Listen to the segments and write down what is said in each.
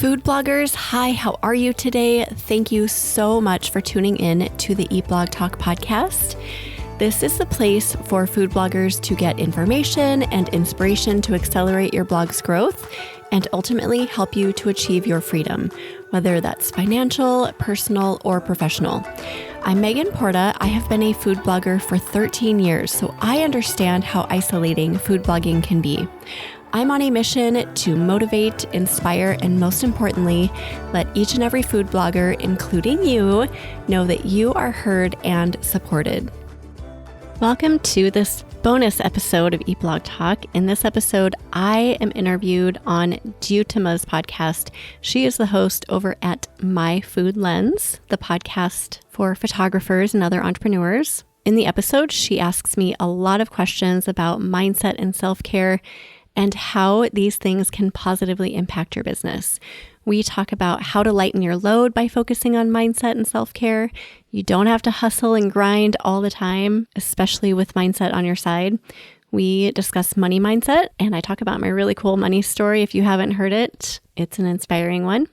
Food bloggers, hi, how are you today? Thank you so much for tuning in to the Eat Blog Talk podcast. This is the place for food bloggers to get information and inspiration to accelerate your blog's growth and ultimately help you to achieve your freedom, whether that's financial, personal, or professional. I'm Megan Porta. I have been a food blogger for 13 years, so I understand how isolating food blogging can be. I'm on a mission to motivate, inspire, and most importantly, let each and every food blogger, including you, know that you are heard and supported. Welcome to this bonus episode of Eat Blog Talk. In this episode, I am interviewed on Dyutima's podcast. She is the host over at My Food Lens, the podcast for photographers and other entrepreneurs. In the episode, she asks me a lot of questions about mindset and self-care and how these things can positively impact your business. We talk about how to lighten your load by focusing on mindset and self-care. You don't have to hustle and grind all the time, especially with mindset on your side. We discuss money mindset, and I talk about my really cool money story. If you haven't heard it, it's an inspiring one.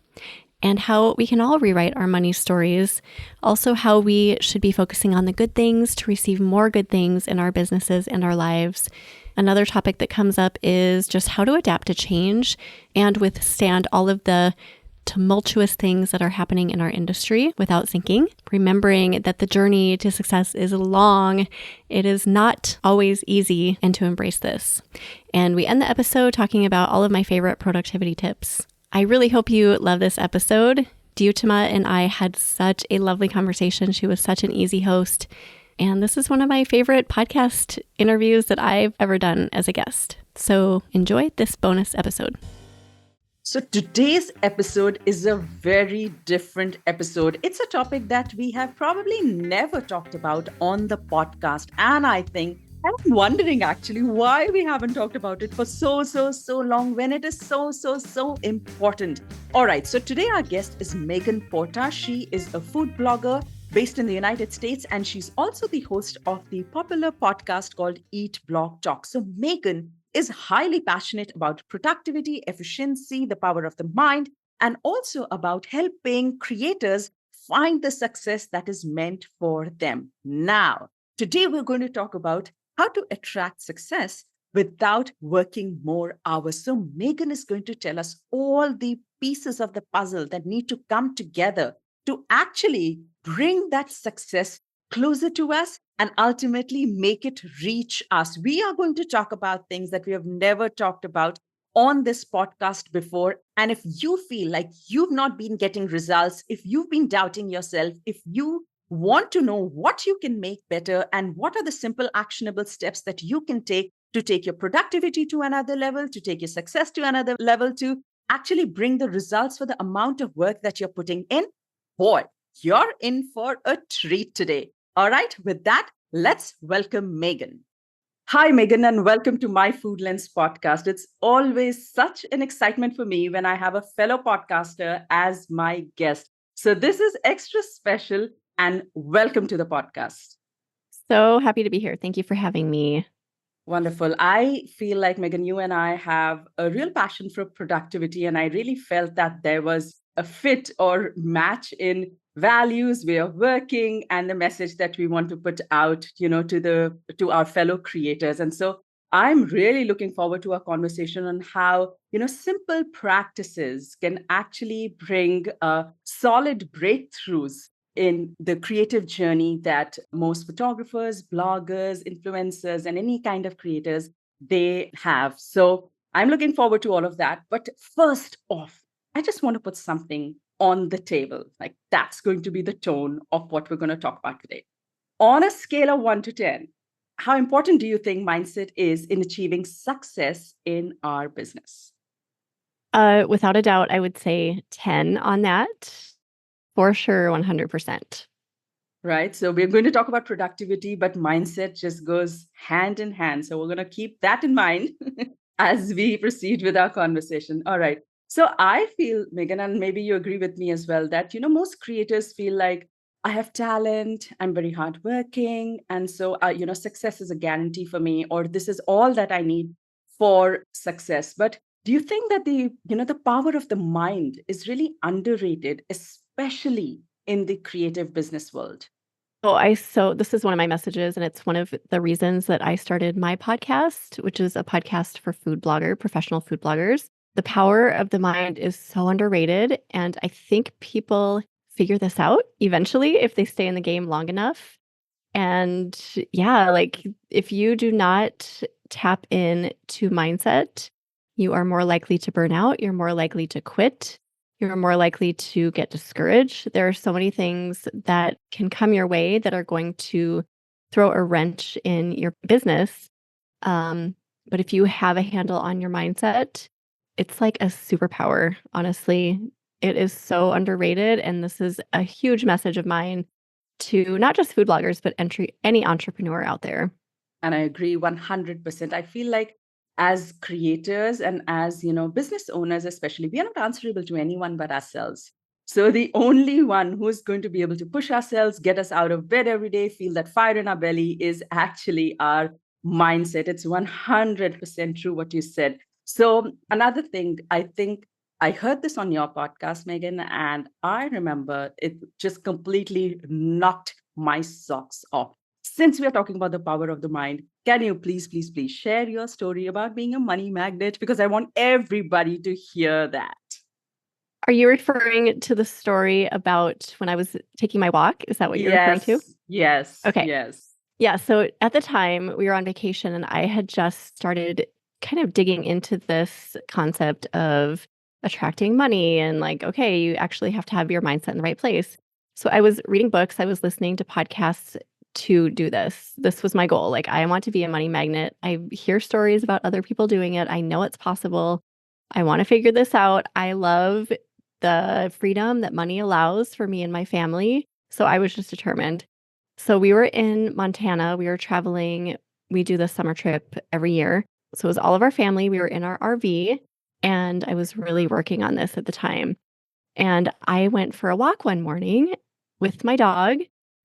And how we can all rewrite our money stories. Also, how we should be focusing on the good things to receive more good things in our businesses and our lives. Another topic that comes up is just how to adapt to change and withstand all of the tumultuous things that are happening in our industry without sinking. Remembering that the journey to success is long. It is not always easy, and to embrace this. And we end the episode talking about all of my favorite productivity tips. I really hope you love this episode. Dyutima and I had such a lovely conversation. She was such an easy host. And this is one of my favorite podcast interviews that I've ever done as a guest. So enjoy this bonus episode. So today's episode is a very different episode. It's a topic that we have probably never talked about on the podcast. And I'm wondering actually why we haven't talked about it for so long when it is so important. All right. So today our guest is Megan Porta. She is a food blogger based in the United States, and she's also the host of the popular podcast called Eat Blog Talk. So Megan is highly passionate about productivity, efficiency, the power of the mind, and also about helping creators find the success that is meant for them. Now, today we're going to talk about how to attract success without working more hours. So Megan is going to tell us all the pieces of the puzzle that need to come together to actually bring that success closer to us and ultimately make it reach us. We are going to talk about things that we have never talked about on this podcast before. And if you feel like you've not been getting results, if you've been doubting yourself, if you want to know what you can make better and what are the simple actionable steps that you can take to take your productivity to another level, to take your success to another level, to actually bring the results for the amount of work that you're putting in, boy, you're in for a treat today. All right, with that, let's welcome Megan. Hi, Megan, and welcome to My Food Lens podcast. It's always such an excitement for me when I have a fellow podcaster as my guest. So this is extra special, and welcome to the podcast. So happy to be here. Thank you for having me. Wonderful. I feel like, Megan, you and I have a real passion for productivity, and I really felt that there was a fit or match in values, way of working, and the message that we want to put out, to our fellow creators. And so I'm really looking forward to a conversation on how, simple practices can actually bring solid breakthroughs in the creative journey that most photographers, bloggers, influencers, and any kind of creators, they have. So I'm looking forward to all of that. But first off, I just want to put something on the table. Like that's going to be the tone of what we're going to talk about today. On a scale of 1 to 10, how important do you think mindset is in achieving success in our business? Without a doubt, I would say 10 on that. For sure, 100%. Right. So we're going to talk about productivity, but mindset just goes hand in hand. So we're going to keep that in mind as we proceed with our conversation. All right. So I feel, Megan, and maybe you agree with me as well, that, most creators feel like I have talent, I'm very hardworking. And so, success is a guarantee for me, or this is all that I need for success. But Do you think that the power of the mind is really underrated, especially in the creative business world? So this is one of my messages, and it's one of the reasons that I started my podcast, which is a podcast for professional food bloggers. The power of the mind is so underrated, and I think people figure this out eventually if they stay in the game long enough. And yeah, like if you do not tap in to mindset, you are more likely to burn out, you're more likely to quit, you're more likely to get discouraged. There are so many things that can come your way that are going to throw a wrench in your business. Um, but if you have a handle on your mindset, it's like a superpower, honestly. It is so underrated. And this is a huge message of mine to not just food bloggers, but any entrepreneur out there. And I agree 100%. I feel like as creators and as, business owners, especially, we are not answerable to anyone but ourselves. So the only one who's going to be able to push ourselves, get us out of bed every day, feel that fire in our belly is actually our mindset. It's 100% true what you said. So another thing, I think I heard this on your podcast, Megan, and I remember it just completely knocked my socks off. Since we are talking about the power of the mind, can you please, please, please share your story about being a money magnet? Because I want everybody to hear that. Are you referring to the story about when I was taking my walk? Is that what you're referring to? Yes, Okay. yes. Yeah. So at the time we were on vacation and I had just started kind of digging into this concept of attracting money and like, okay, you actually have to have your mindset in the right place. So I was reading books, I was listening to podcasts to do this. This was my goal. Like, I want to be a money magnet. I hear stories about other people doing it. I know it's possible. I want to figure this out. I love the freedom that money allows for me and my family. So I was just determined. So we were in Montana. We were traveling. We do the summer trip every year. So it was all of our family. We were in our RV, and I was really working on this at the time. And I went for a walk one morning with my dog,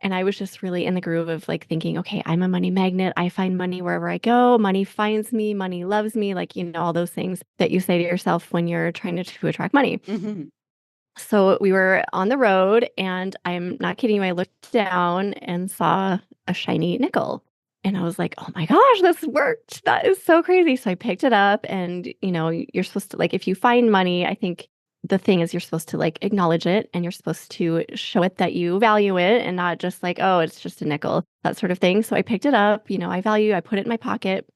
and I was just really in the groove of like thinking, okay, I'm a money magnet. I find money wherever I go. Money finds me. Money loves me. Like, all those things that you say to yourself when you're trying to attract money. Mm-hmm. So we were on the road, and I'm not kidding you. I looked down and saw a shiny nickel. And I was like, oh my gosh, this worked. That is so crazy. So I picked it up, and, you're supposed to, like, if you find money, I think the thing is you're supposed to like acknowledge it, and you're supposed to show it that you value it and not just like, oh, it's just a nickel, that sort of thing. So I picked it up, I put it in my pocket.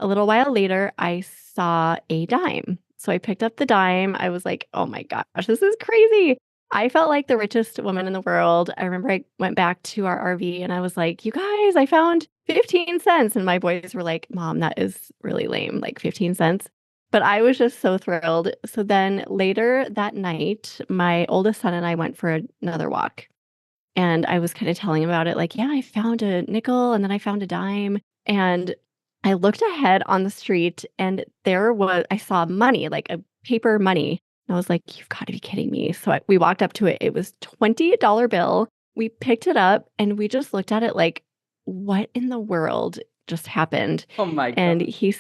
A little while later, I saw a dime. So I picked up the dime. I was like, oh my gosh, this is crazy. I felt like the richest woman in the world. I remember I went back to our RV and I was like, you guys, I found 15 cents. And my boys were like, Mom, that is really lame, like 15 cents. But I was just so thrilled. So then later that night, my oldest son and I went for another walk. And I was kind of telling him about it, like, yeah, I found a nickel and then I found a dime. And I looked ahead on the street and I saw money, like a paper money. And I was like, you've got to be kidding me. So we walked up to it. It was $20 bill. We picked it up and we just looked at it like, what in the world just happened? Oh my And God.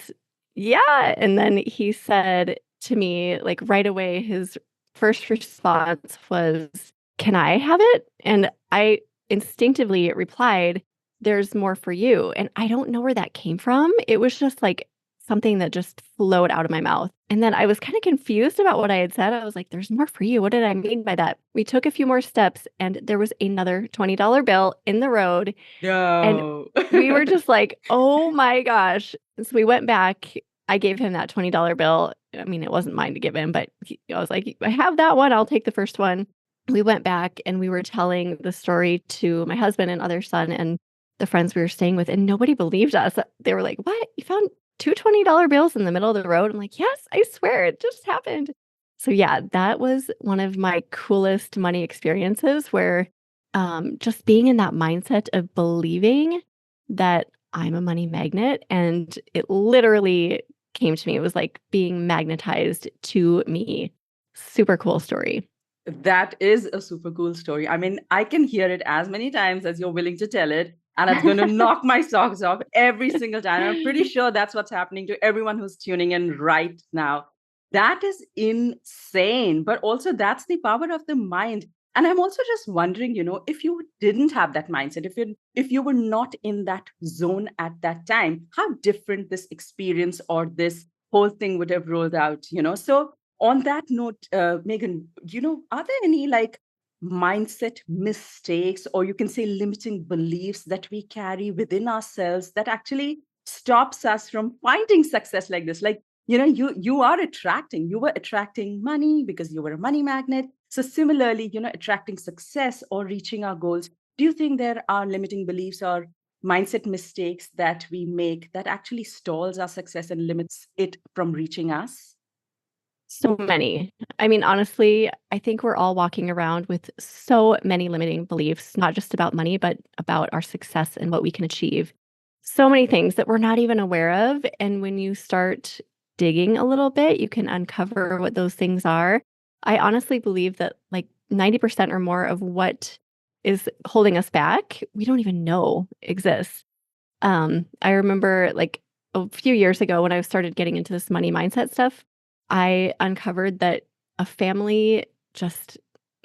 yeah. And then he said to me, like right away, his first response was, can I have it? And I instinctively replied, there's more for you. And I don't know where that came from. It was just like something that just flowed out of my mouth. And then I was kind of confused about what I had said. I was like, there's more for you. What did I mean by that? We took a few more steps and there was another $20 bill in the road. And No. we were just like, oh my gosh. So we went back. I gave him that $20 bill. I mean, it wasn't mine to give him, but I was like, I have that one. I'll take the first one. We went back and we were telling the story to my husband and other son and the friends we were staying with, and nobody believed us. They were like, what? You found two $20 bills in the middle of the road? I'm like, yes, I swear it just happened. So yeah, that was one of my coolest money experiences where just being in that mindset of believing that I'm a money magnet, and it literally came to me. It was like being magnetized to me. Super cool story. That is a super cool story. I mean, I can hear it as many times as you're willing to tell it, and it's going to knock my socks off every single time. I'm pretty sure that's what's happening to everyone who's tuning in right now. That is insane. But also, that's the power of the mind. And I'm also just wondering, if you didn't have that mindset, if you were not in that zone at that time, how different this experience or this whole thing would have rolled out. So on that note, Megan, are there any like mindset mistakes, or you can say limiting beliefs that we carry within ourselves that actually stops us from finding success like this? Like, you were attracting money because you were a money magnet. So similarly, attracting success or reaching our goals. Do you think there are limiting beliefs or mindset mistakes that we make that actually stalls our success and limits it from reaching us? So many. I mean, honestly, I think we're all walking around with so many limiting beliefs, not just about money, but about our success and what we can achieve. So many things that we're not even aware of. And when you start digging a little bit, you can uncover what those things are. I honestly believe that like 90% or more of what is holding us back, we don't even know exists. I remember like a few years ago when I started getting into this money mindset stuff, I uncovered that a family just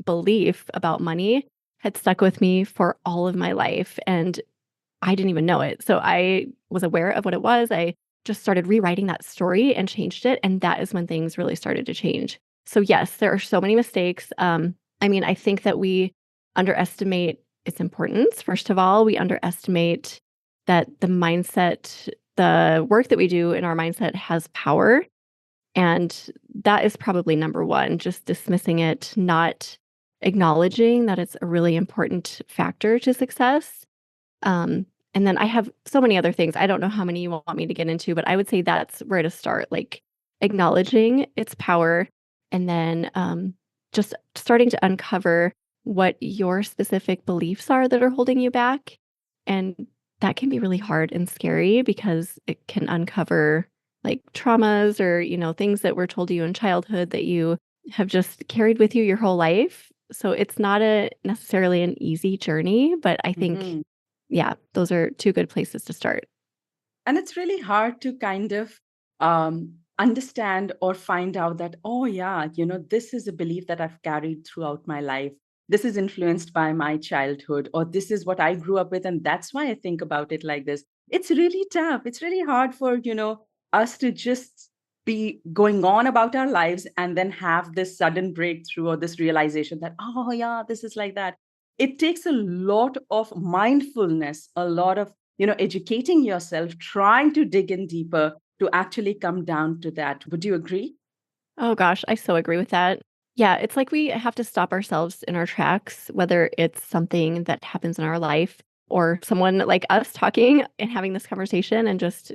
belief about money had stuck with me for all of my life. And I didn't even know it. So I was aware of what it was. I just started rewriting that story and changed it. And that is when things really started to change. So, yes, there are so many mistakes. I mean, I think that we underestimate its importance. First of all, we underestimate that the work that we do in our mindset has power. And that is probably number one, just dismissing it, not acknowledging that it's a really important factor to success. And then I have so many other things. I don't know how many you want me to get into, but I would say that's where to start, like acknowledging its power and then just starting to uncover what your specific beliefs are that are holding you back. And that can be really hard and scary because it can uncover like traumas or, things that were told to you in childhood that you have just carried with you your whole life. So it's not necessarily an easy journey, but I think Mhm. yeah, those are 2 good places to start. And it's really hard to kind of understand or find out that, oh, yeah, this is a belief that I've carried throughout my life. This is influenced by my childhood, or this is what I grew up with. And that's why I think about it like this. It's really tough. It's really hard for, us to just be going on about our lives and then have this sudden breakthrough or this realization that, oh, yeah, this is like that. It takes a lot of mindfulness, a lot of educating yourself, trying to dig in deeper to actually come down to that. Would you agree? Oh gosh, I so agree with that. Yeah, it's like we have to stop ourselves in our tracks, whether it's something that happens in our life or someone like us talking and having this conversation and just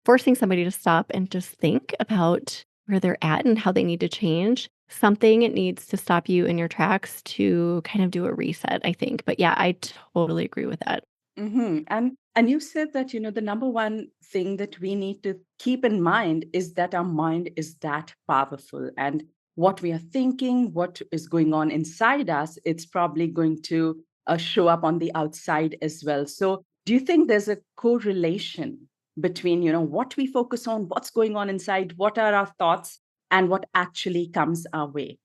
forcing somebody to stop and just think about where they're at and how they need to change. Something needs to stop you in your tracks to kind of do a reset, I think. But yeah, I totally agree with that. And you said that the number one thing that we need to keep in mind is that our mind is that powerful, and what we are thinking, what is going on inside us, it's probably going to show up on the outside as well. So, do you think there's a correlation between what we focus on, what's going on inside, what are our thoughts, and what actually comes our way?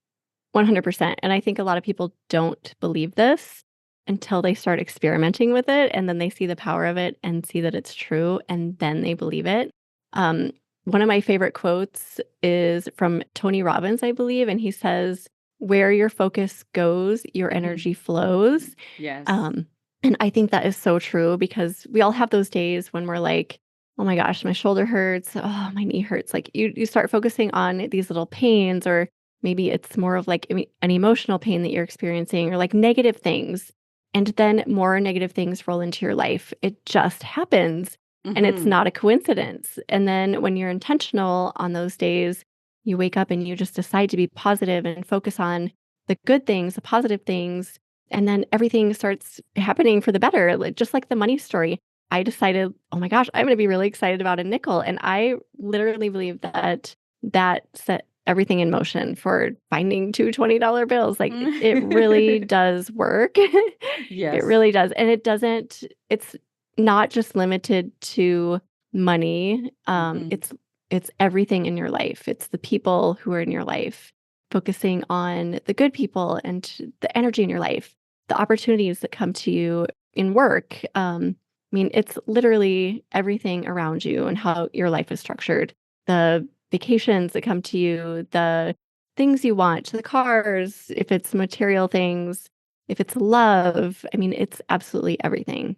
100%. And I think a lot of people don't believe this until they start experimenting with it and then they see the power of it and see that it's true and then they believe it. Um, One of my favorite quotes is from Tony Robbins, I believe, and he says, "Where your focus goes, your Mhm. energy flows." Yes. Um, and I think that is so true because we all have those days when we're like, "Oh my gosh, my shoulder hurts. Oh, my knee hurts." Like you start focusing on these little pains, or maybe it's more of like an emotional pain that you're experiencing or like negative things. And then more negative things roll into your life. It just happens and it's Hmm. not a coincidence. And then when you're intentional on those days, you wake up and you just decide to be positive and focus on the good things, the positive things, and then everything starts happening for the better. Just like the money story. I decided, oh my gosh, I'm going to be really excited about a nickel. And I literally believe that set everything in motion for finding two $20 bills. Like it really does work. It Yes. really does. And it's not just limited to money. Mhm. It's everything in your life. It's the people who are in your life, focusing on the good people and the energy in your life, the opportunities that come to you in work. I mean, it's literally everything around you and how your life is structured. The vacations that come to you, the things you want, the cars, if it's material things, if it's love. I mean, it's absolutely everything.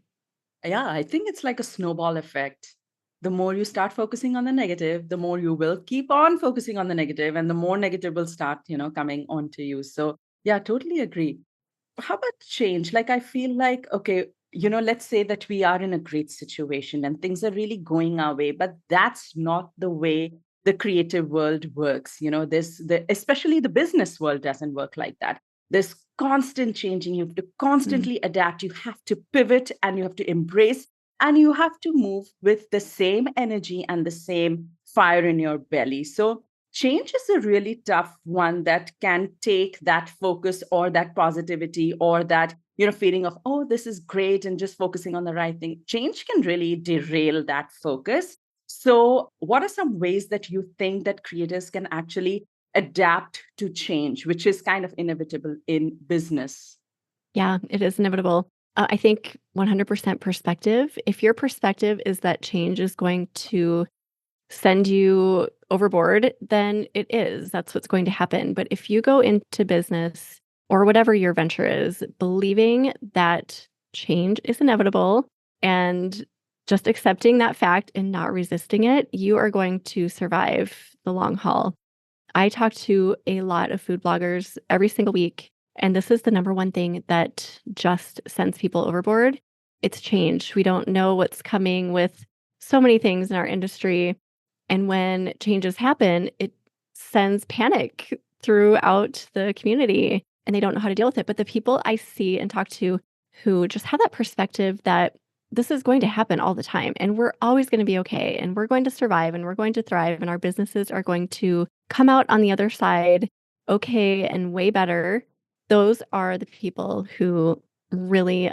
Yeah, I think it's like a snowball effect. The more you start focusing on the negative, the more you will keep on focusing on the negative, and the more negative will start, coming onto you. So, yeah, totally agree. How about change? Like, I feel like, okay, let's say that we are in a great situation and things are really going our way, but that's not the way the creative world works. Especially the business world doesn't work like that. There's constant changing. You have to Mm. constantly adapt. You have to pivot and you have to embrace and you have to move with the same energy and the same fire in your belly. So, change is a really tough one that can take that focus or that positivity or that feeling of, oh, this is great, and just focusing on the right thing. Change can really derail that focus. So what are some ways that you think that creators can actually adapt to change, which is kind of inevitable in business? Yeah, it is inevitable. I think 100% perspective. If your perspective is that change is going to send you overboard, then it is. That's what's going to happen. But if you go into business or whatever your venture is, believing that change is inevitable and just accepting that fact and not resisting it, you are going to survive the long haul. I talk to a lot of food bloggers every single week, and this is the number one thing that just sends people overboard. It's change. We don't know what's coming with so many things in our industry. And when changes happen, it sends panic throughout the community and they don't know how to deal with it. But the people I see and talk to who just have that perspective that this is going to happen all the time and we're always going to be okay and we're going to survive and we're going to thrive and our businesses are going to come out on the other side okay and way better. Those are the people who really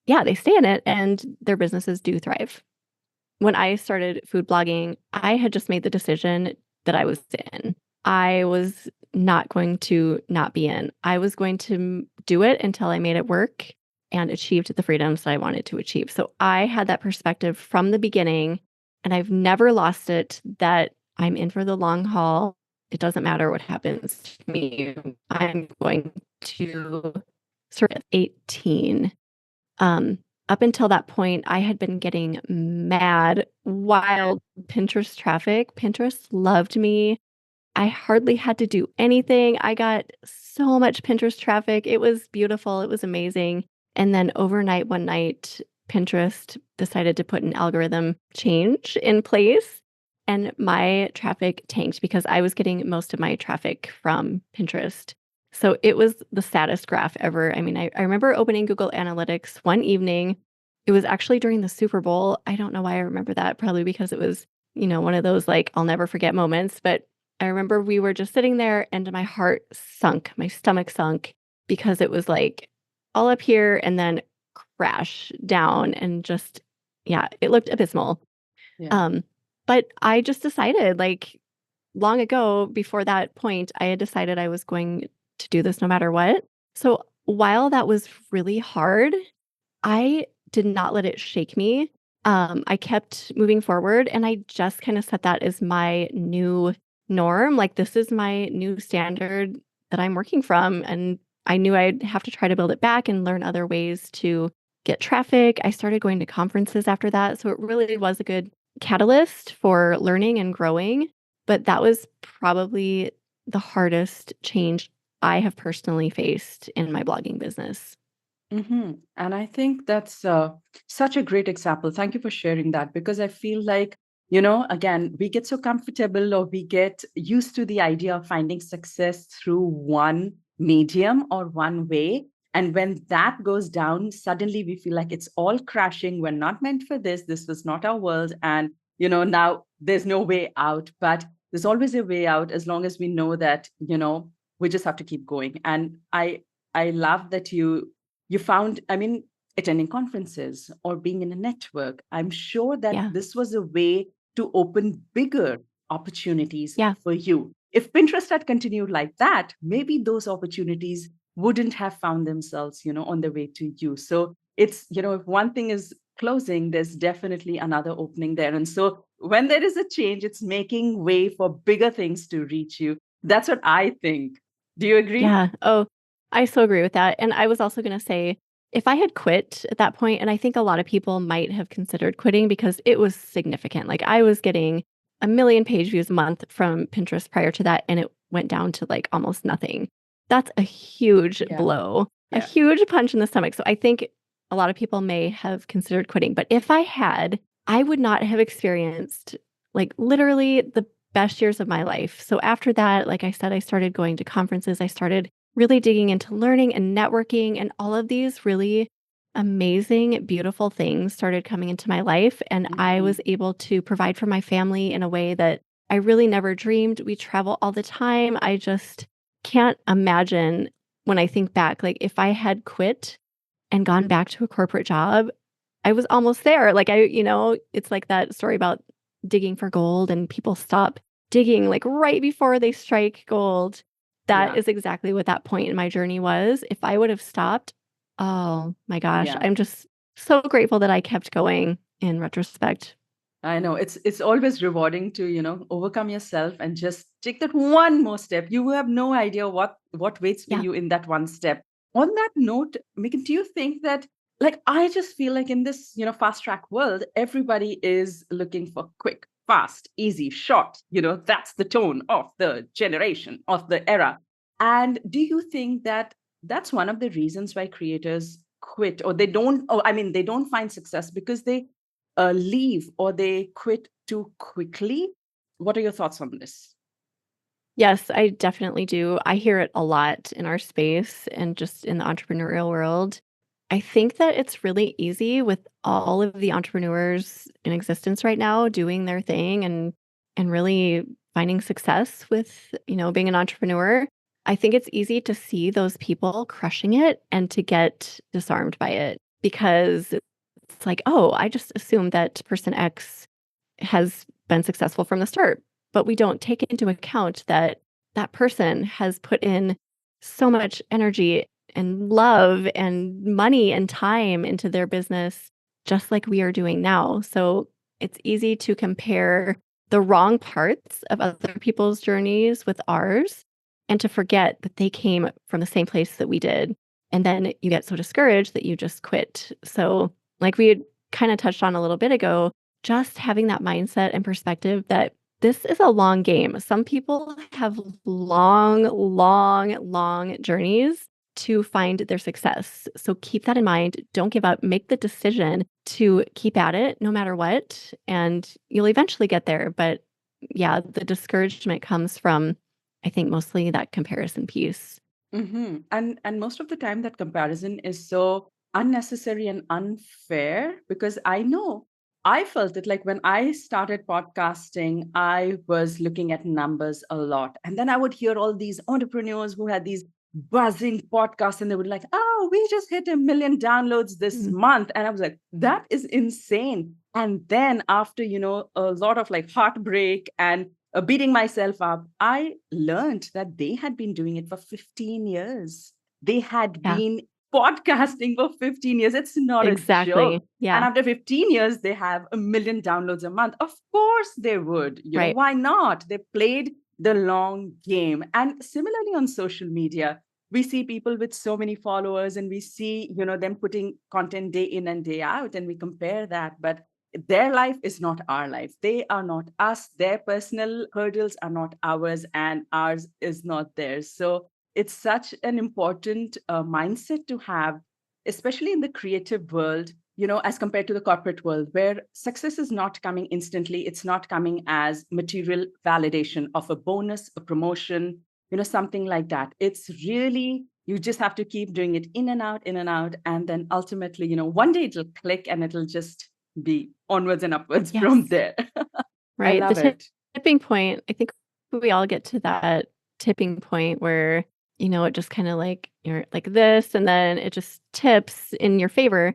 yeah, they stay in it and their businesses do thrive. When I started food blogging, I had just made the decision that I was in. I was not going to not be in. I was going to do it until I made it work and achieved the freedoms that I wanted to achieve. So I had that perspective from the beginning, and I've never lost it that I'm in for the long haul. It doesn't matter what happens to me. I'm going to sort of 18. Um, Up until that point, I had been getting mad, wild Pinterest traffic. Pinterest loved me. I hardly had to do anything. I got so much Pinterest traffic. It was beautiful. It was amazing. And then overnight, one night, Pinterest decided to put an algorithm change in place. And my traffic tanked because I was getting most of my traffic from Pinterest. So it was the saddest graph ever. I mean, I remember opening Google Analytics one evening. It was actually during the Super Bowl. I don't know why I remember that, probably because it was, one of those like I'll never forget moments. But I remember we were just sitting there and my heart sunk, my stomach sunk because it was like all up here and then crash down and just, yeah, it looked abysmal. Yeah. Um, but I just decided like long ago before that point, I had decided I was going to do this no matter what. So while that was really hard, I did not let it shake me. I kept moving forward and I just kind of set that as my new norm. Like, this is my new standard that I'm working from. And I knew I'd have to try to build it back and learn other ways to get traffic. I started going to conferences after that. So it really was a good catalyst for learning and growing. But that was probably the hardest change I have personally faced in my blogging business. And I think that's such a great example. Thank you for sharing that because I feel like, again, we get so comfortable or we get used to the idea of finding success through one medium or one way. And when that goes down, suddenly we feel like it's all crashing. We're not meant for this. This was not our world. And, now there's no way out. But there's always a way out as long as we know that, we just have to keep going. And I love that you found, I mean, attending conferences or being in a network. I'm sure that Yeah. this was a way to open bigger opportunities Yeah. for you. If Pinterest had continued like that, maybe those opportunities wouldn't have found themselves, on the way to you. So it's, if one thing is closing, there's definitely another opening there. And so when there is a change, it's making way for bigger things to reach you. That's what I think. Do you agree? Yeah. Oh, I so agree with that. And I was also going to say, if I had quit at that point, and I think a lot of people might have considered quitting because it was significant. Like I was getting a million page views a month from Pinterest prior to that, and it went down to like almost nothing. That's a huge Yeah. blow, a Yeah. huge punch in the stomach. So I think a lot of people may have considered quitting. But if I had, I would not have experienced like literally the best years of my life. So after that, like I said, I started going to conferences. I started really digging into learning and networking, and all of these really amazing, beautiful things started coming into my life. And I was Mhm. able to provide for my family in a way that I really never dreamed. We travel all the time. I just can't imagine when I think back, like if I had quit and gone back to a corporate job, I was almost there. Like it's like that story about digging for gold and people stop digging like right before they strike gold. That Yeah. is exactly what that point in my journey was. If I would have stopped, oh my gosh, Yeah. I'm just so grateful that I kept going in retrospect. I know it's always rewarding to, overcome yourself and just take that one more step. You have no idea what waits for Yeah. you in that one step. On that note, Megan, do you think that like I just feel like in this, fast track world, everybody is looking for quick, fast, easy, short. That's the tone of the generation, of the era. And do you think that that's one of the reasons why creators quit or they don't, oh, I mean, they don't find success because they leave or they quit too quickly? What are your thoughts on this? Yes, I definitely do. I hear it a lot in our space and just in the entrepreneurial world. I think that it's really easy with all of the entrepreneurs in existence right now doing their thing and really finding success with, being an entrepreneur. I think it's easy to see those people crushing it and to get disarmed by it because it's like, "Oh, I just assumed that person X has been successful from the start." But we don't take into account that that person has put in so much energy and love and money and time into their business, just like we are doing now. So it's easy to compare the wrong parts of other people's journeys with ours and to forget that they came from the same place that we did. And then you get so discouraged that you just quit. So, like we had kind of touched on a little bit ago, just having that mindset and perspective that this is a long game. Some people have long, long, long journeys to find their success. So keep that in mind. Don't give up. Make the decision to keep at it no matter what, and you'll eventually get there. But yeah, the discouragement comes from, I think, mostly that comparison piece. And most of the time, that comparison is so unnecessary and unfair because I know I felt it like when I started podcasting, I was looking at numbers a lot. And then I would hear all these entrepreneurs who had these buzzing podcasts and they would like, oh, we just hit 1 million downloads this Mm, month. And I was like, that is insane. And then after, a lot of like heartbreak and beating myself up, I learned that they had been doing it for 15 years. They had yeah, been podcasting for 15 years. It's not a joke. exactly. And Yeah, after 15 years, they have 1 million downloads a month. Of course, they would. right. Why not? They played the long game. And similarly on social media, we see people with so many followers and we see, them putting content day in and day out, and we compare that. But their life is not our life. They are not us. Their personal hurdles are not ours, and ours is not theirs. So it's such an important mindset to have, especially in the creative world, as compared to the corporate world, where success is not coming instantly. It's not coming as material validation of a bonus, a promotion, something like that. It's really, you just have to keep doing it in and out, in and out. And then ultimately, one day it'll click and it'll just be onwards and upwards from Yes. there. I Right. The love it. tipping point, I think we all get to that tipping point where, it just kind of like you're like this, and then it just tips in your favor.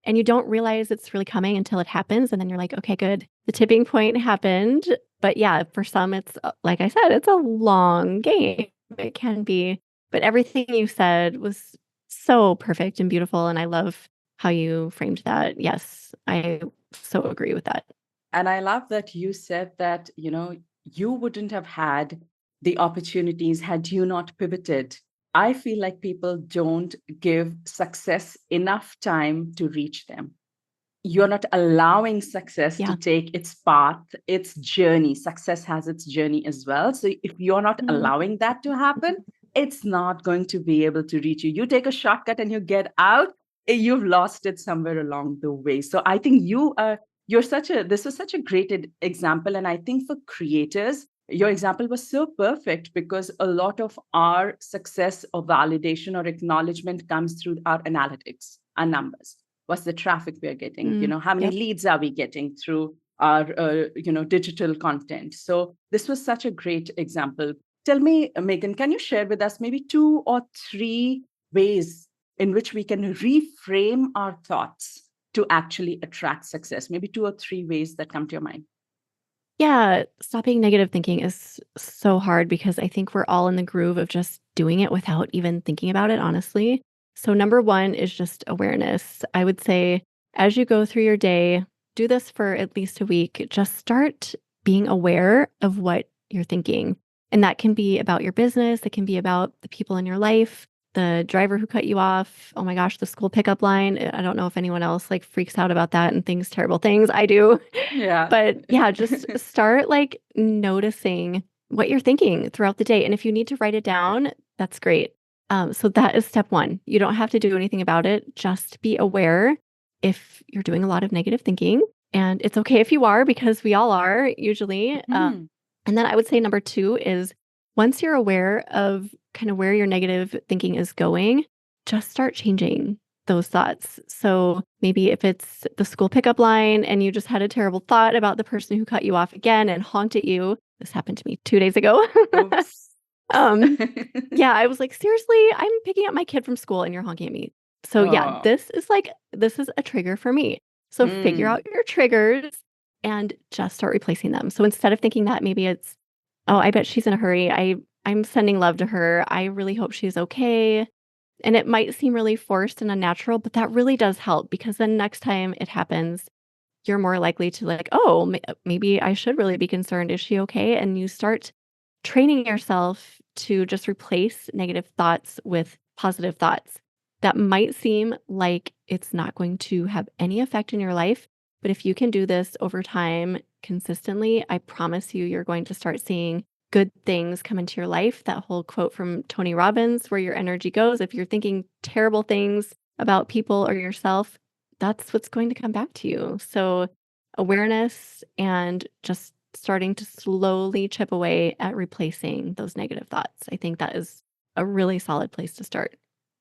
And you don't realize it's really coming until it happens. And then you're like, okay, good. The tipping point happened. But yeah, for some, it's like I said, it's a long game. It can be. But everything you said was so perfect and beautiful. And I love how you framed that. Yes, I so agree with that. And I love that you said that, you wouldn't have had the opportunities had you not pivoted. I feel like people don't give success enough time to reach them. You're not allowing success to Yeah. take its path, its journey. Success has its journey as well. So if you're not Mhm. allowing that to happen, it's not going to be able to reach you. You take a shortcut and you get out, you've lost it somewhere along the way. So I think this was such a great example. And I think for creators, your example was so perfect because a lot of our success or validation or acknowledgement comes through our analytics, our numbers. What's the traffic we're getting? How many Yep. leads are we getting through our digital content? So this was such a great example. Tell me, Megan, can you share with us maybe 2 or 3 ways in which we can reframe our thoughts to actually attract success? Maybe 2 or 3 ways that come to your mind. Yeah, stopping negative thinking is so hard because I think we're all in the groove of just doing it without even thinking about it, honestly. So, number one is just awareness. I would say as you go through your day, do this for at least a week. Just start being aware of what you're thinking. And that can be about your business, it can be about the people in your life, the driver who cut you off. Oh my gosh, the school pickup line. I don't know if anyone else like freaks out about that and thinks terrible things. I do. Yeah. But yeah, just start like noticing what you're thinking throughout the day. And if you need to write it down, that's great. So that is step one. You don't have to do anything about it. Just be aware if you're doing a lot of negative thinking. And it's okay if you are, because we all are usually. Mhm. And then I would say number two is once you're aware of kind of where your negative thinking is going, just start changing those thoughts. So maybe if it's the school pickup line and you just had a terrible thought about the person who cut you off again and haunted you, this happened to me 2 days ago. Oops. um, yeah, I was like, seriously, I'm picking up my kid from school and you're honking at me. So yeah, Oh. this is a trigger for me. So figure Mm. out your triggers and just start replacing them. So instead of thinking that maybe it's, oh, I bet she's in a hurry. I'm sending love to her. I really hope she's okay. And it might seem really forced and unnatural, but that really does help because then next time it happens, you're more likely to like, oh, maybe I should really be concerned. Is she okay? And you start training yourself to just replace negative thoughts with positive thoughts. That might seem like it's not going to have any effect in your life, but if you can do this over time consistently, I promise you, you're going to start seeing good things come into your life. That whole quote from Tony Robbins, where your energy goes, if you're thinking terrible things about people or yourself, that's what's going to come back to you. So, awareness and just starting to slowly chip away at replacing those negative thoughts. I think that is a really solid place to start.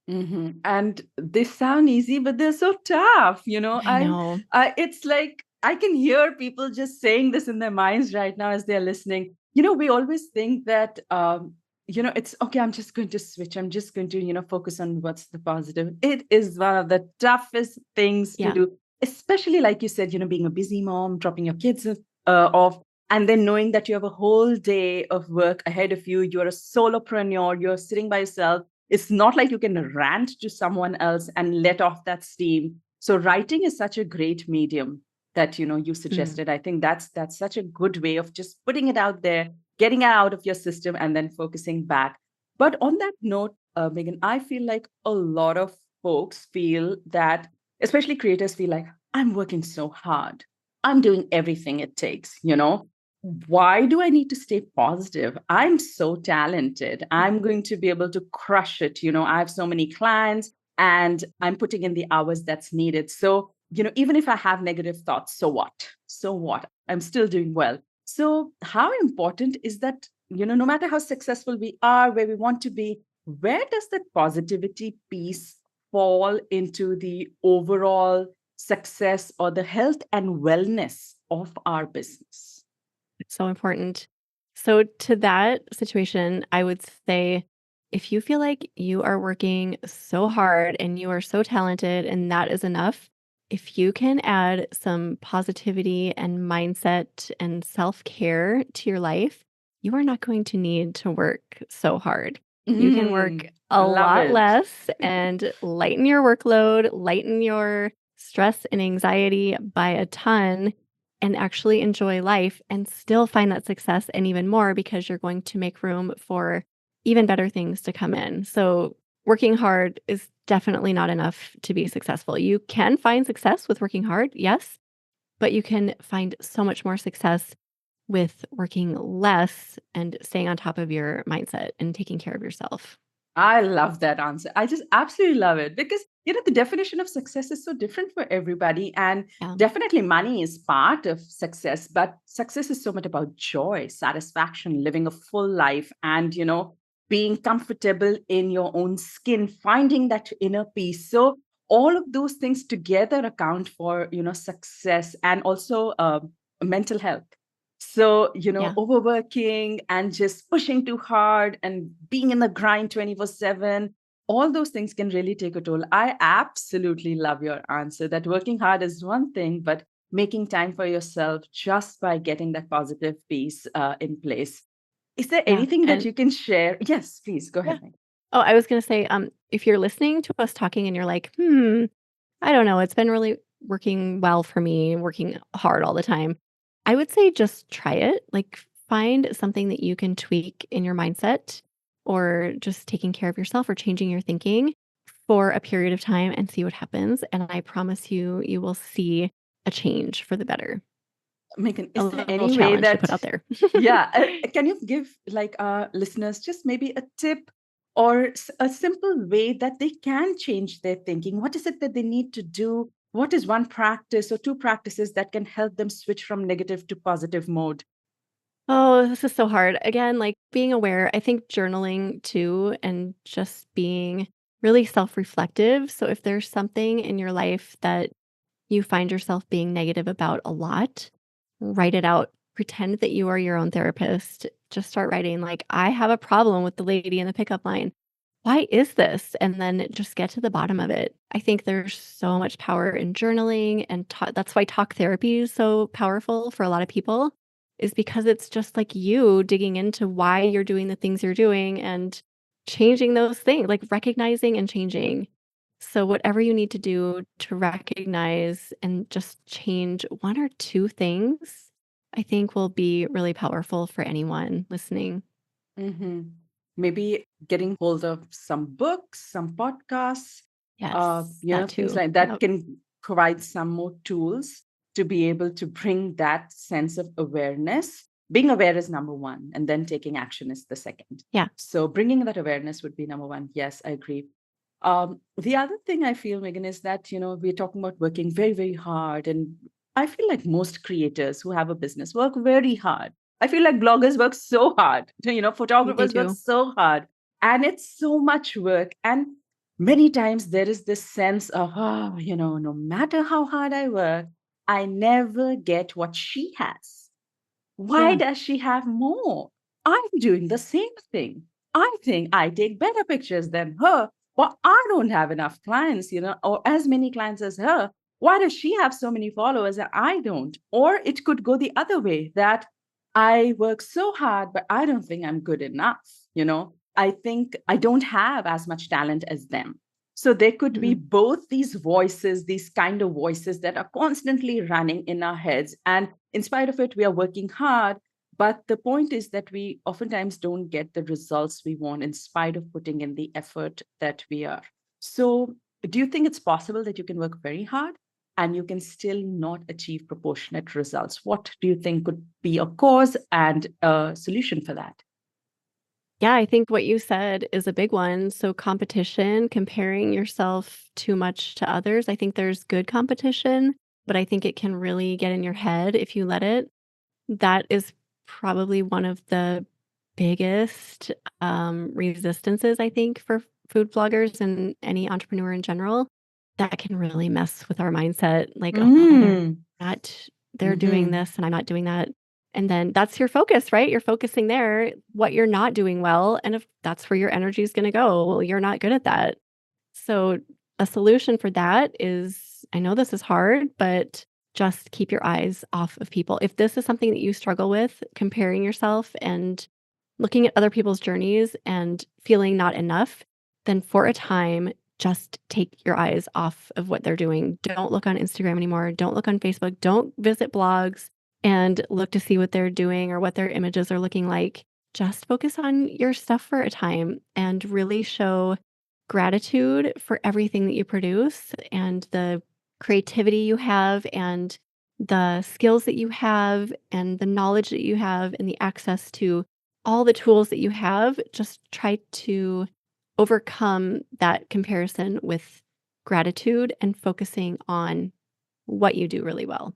And they sound easy, but they're so tough. I know. It's like I can hear people just saying this in their minds right now as they're listening. We always think that, it's okay. I'm just going to switch. I'm just going to, focus on what's the positive. It is one of the toughest things to Yeah. do, especially like you said, being a busy mom, dropping your kids off, and then knowing that you have a whole day of work ahead of you. You're a solopreneur. You're sitting by yourself. It's not like you can rant to someone else and let off that steam. So writing is such a great medium that you Mm. suggested. I think that's such a good way of just putting it out there, getting it out of your system, and then focusing back. But on that note, Megan, I feel like a lot of folks feel that, especially creators, feel like I'm working so hard. I'm doing everything it takes. Why do I need to stay positive? I'm so talented. I'm going to be able to crush it. I have so many clients and I'm putting in the hours that's needed. So, even if I have negative thoughts, so what? So what? I'm still doing well. So, how important is that, no matter how successful we are, where we want to be, where does that positivity piece fall into the overall success or the health and wellness of our business? It's so important. So, to that situation, I would say if you feel like you are working so hard and you are so talented and that is enough, if you can add some positivity and mindset and self-care to your life, you are not going to need to work so hard. You can work a Love lot it. less and lighten your workload, lighten your stress and anxiety by a ton, and actually enjoy life and still find that success and even more because you're going to make room for even better things to come in. So working hard is definitely not enough to be successful. You can find success with working hard, yes, but you can find so much more success with working less and staying on top of your mindset and taking care of yourself. I love that answer. I just absolutely love it because, the definition of success is so different for everybody. And Yeah. definitely money is part of success, but success is so much about joy, satisfaction, living a full life, and, being comfortable in your own skin, finding that inner peace. So, all of those things together account for, success and also mental health. So, Yeah. overworking and just pushing too hard and being in the grind 24/7, all those things can really take a toll. I absolutely love your answer that working hard is one thing, but making time for yourself just by getting that positive piece in place. Is there Yeah. anything that And you can share? Yes, please go yeah. ahead, Meg. Oh, I was gonna say, if you're listening to us talking and you're like, I don't know, it's been really working well for me, working hard all the time. I would say just try it. Like find something that you can tweak in your mindset or just taking care of yourself or changing your thinking for a period of time and see what happens. And I promise you, you will see a change for the better. Megan, A is there little any way challenge to put that, out there. yeah, can you give like our listeners just maybe a tip or a simple way that they can change their thinking? What is it that they need to do? What is one practice or two practices that can help them switch from negative to positive mode? Oh, this is so hard. Again, like being aware, I think journaling too, and just being really self reflective. So if there's something in your life that you find yourself being negative about a lot, write it out. Pretend that you are your own therapist. Just start writing, like, I have a problem with the lady in the pickup line. Why is this? And then just get to the bottom of it. I think there's so much power in journaling, and that's why talk therapy is so powerful for a lot of people, is because it's just like you digging into why you're doing the things you're doing and changing those things, like recognizing and changing. So, whatever you need to do to recognize and just change one or two things, I think will be really powerful for anyone listening. Hmm. Maybe getting hold of some books, some podcasts, Yes, that things too. like that Yep. can provide some more tools to be able to bring that sense of awareness. Being aware is number one, and then taking action is the second. Yeah. So bringing that awareness would be number one. Yes, I agree. The other thing I feel, Megan, is that, we're talking about working very, very hard. And I feel like most creators who have a business work very hard. I feel like bloggers work so hard. They Photographers work do. so hard. And it's so much work. And many times there is this sense of, no matter how hard I work, I never get what she has. Why Yeah. does she have more? I'm doing the same thing. I think I take better pictures than her, but I don't have enough clients, or as many clients as her. Why does she have so many followers and I don't? Or it could go the other way that I work so hard, but I don't think I'm good enough. I think I don't have as much talent as them. So there could be Mhm. both these voices, these kind of voices that are constantly running in our heads. And in spite of it, we are working hard. But the point is that we oftentimes don't get the results we want in spite of putting in the effort that we are. So, do you think it's possible that you can work very hard and you can still not achieve proportionate results? What do you think could be a cause and a solution for that? Yeah, I think what you said is a big one. So, competition, comparing yourself too much to others. I think there's good competition, but I think it can really get in your head if you let it. That is probably one of the biggest resistances, I think, for food bloggers and any entrepreneur in general. That can really mess with our mindset. Like, oh, Mm. not, they're doing Hmm. this and I'm not doing that. And then that's your focus, right? You're focusing there, what you're not doing well. And if that's where your energy is going to go, well, you're not good at that. So a solution for that is, I know this is hard, but just keep your eyes off of people. If this is something that you struggle with, comparing yourself and looking at other people's journeys and feeling not enough, then for a time, just take your eyes off of what they're doing. Don't look on Instagram anymore. Don't look on Facebook. Don't visit blogs and look to see what they're doing or what their images are looking like. Just focus on your stuff for a time and really show gratitude for everything that you produce and the creativity you have and the skills that you have and the knowledge that you have and the access to all the tools that you have. Just try to overcome that comparison with gratitude and focusing on what you do really well.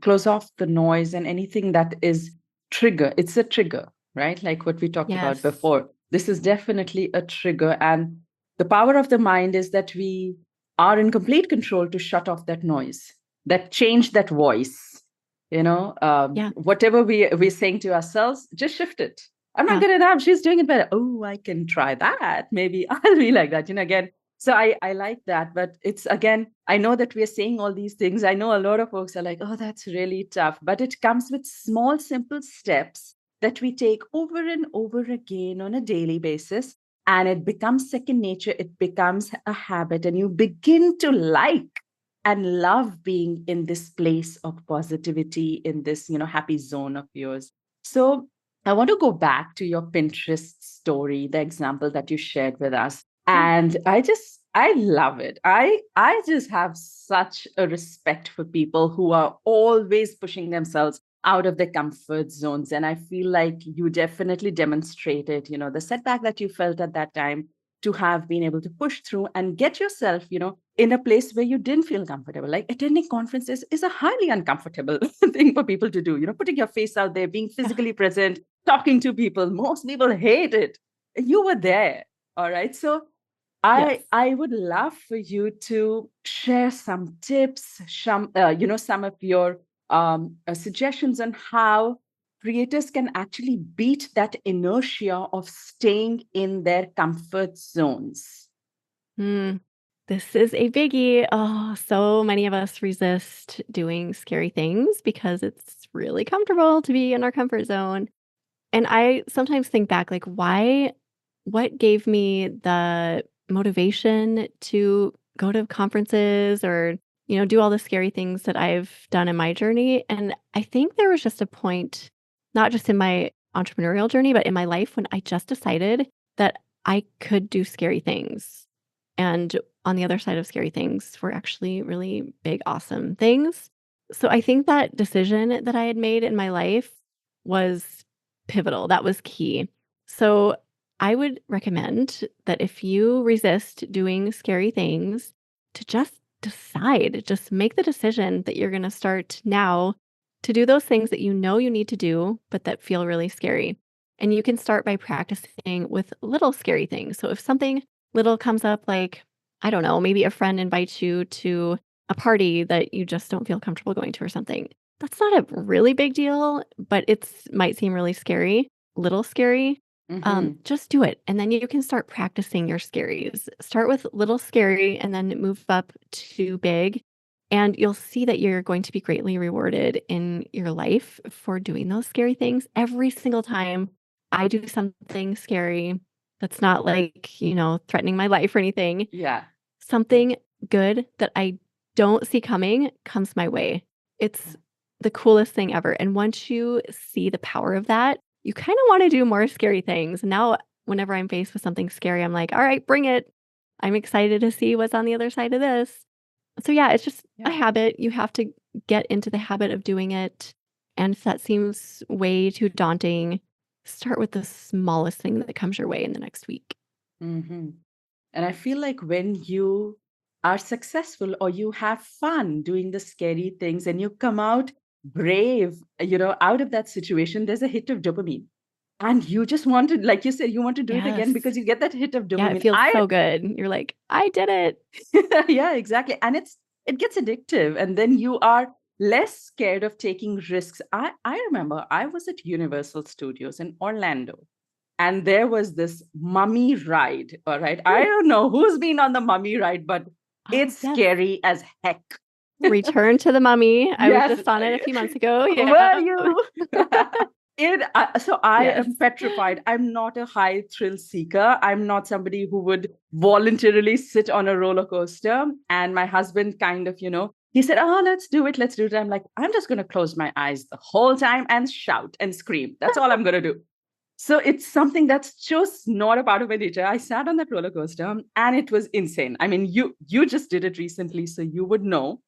Close off the noise and anything that is trigger. It's a trigger, right? Like what we talked about Yes. before. This is definitely a trigger. And the power of the mind is that we are in complete control to shut off that noise, that change that voice. Yeah. Whatever we're saying to ourselves, just shift it. I'm not Yeah. good enough. She's doing it better. Oh, I can try that. Maybe I'll be like that. Again, so I like that. But it's, again, I know that we're saying all these things. I know a lot of folks are like, oh, that's really tough. But it comes with small, simple steps that we take over and over again on a daily basis. And it becomes second nature. It becomes a habit. And you begin to like and love being in this place of positivity, in this, happy zone of yours. So I want to go back to your Pinterest story, the example that you shared with us. Yeah. And I love it. I just have such a respect for people who are always pushing themselves out of their comfort zones. And I feel like you definitely demonstrated, the setback that you felt at that time, to have been able to push through and get yourself, in a place where you didn't feel comfortable. Like attending conferences is a highly uncomfortable thing for people to do, putting your face out there, being Yeah. physically present, talking to people. Most people hate it. You were there. All right. So Yes. I would love for you to share some tips, some of your suggestions on how creators can actually beat that inertia of staying in their comfort zones. Mm, this is a biggie. Oh, so many of us resist doing scary things because it's really comfortable to be in our comfort zone. And I sometimes think back, like, what gave me the motivation to go to conferences or, do all the scary things that I've done in my journey? And I think there was just a point, not just in my entrepreneurial journey, but in my life when I just decided that I could do scary things. And on the other side of scary things were actually really big, awesome things. So I think that decision that I had made in my life was pivotal. That was key. So I would recommend that if you resist doing scary things, to just decide, just make the decision that you're going to start now to do those things that you know you need to do, but that feel really scary. And you can start by practicing with little scary things. So if something little comes up, like, I don't know, maybe a friend invites you to a party that you just don't feel comfortable going to or something. That's not a really big deal, but it's might seem really scary, little scary. Just do it. And then you can start practicing your scaries. Start with little scary and then move up to big. And you'll see that you're going to be greatly rewarded in your life for doing those scary things. Every single time I do something scary that's not like, threatening my life or anything, Yeah. something good that I don't see coming comes my way. It's the coolest thing ever. And once you see the power of that, you kind of want to do more scary things. Now, whenever I'm faced with something scary, I'm like, all right, bring it. I'm excited to see what's on the other side of this. So, yeah, it's just a habit. You have to get into the habit of doing it. And if that seems way too daunting, start with the smallest thing that comes your way in the next week. And I feel like when you are successful or you have fun doing the scary things and you come out brave, out of that situation, there's a hit of dopamine. And you just want to, like you said, you want to do it again Yes. because you get that hit of Yeah, it dopamine. feels so good. You're like, I did it. Yeah, exactly. And it gets addictive. And then you are less scared of taking risks. I remember I was at Universal Studios in Orlando. And there was this mummy ride. All right. I don't know who's been on the mummy ride, but Oh, it's yes. scary as heck. Return to the Mummy. I was Yes. just on it a few months ago. Were Yeah. you? So I Yes. am petrified. I'm not a high thrill seeker. I'm not somebody who would voluntarily sit on a roller coaster. And my husband kind of, he said, "Oh, let's do it. Let's do it." I'm like, I'm just going to close my eyes the whole time and shout and scream. That's all I'm going to do. So it's something that's just not a part of my nature. I sat on that roller coaster and it was insane. I mean, you just did it recently, so you would know.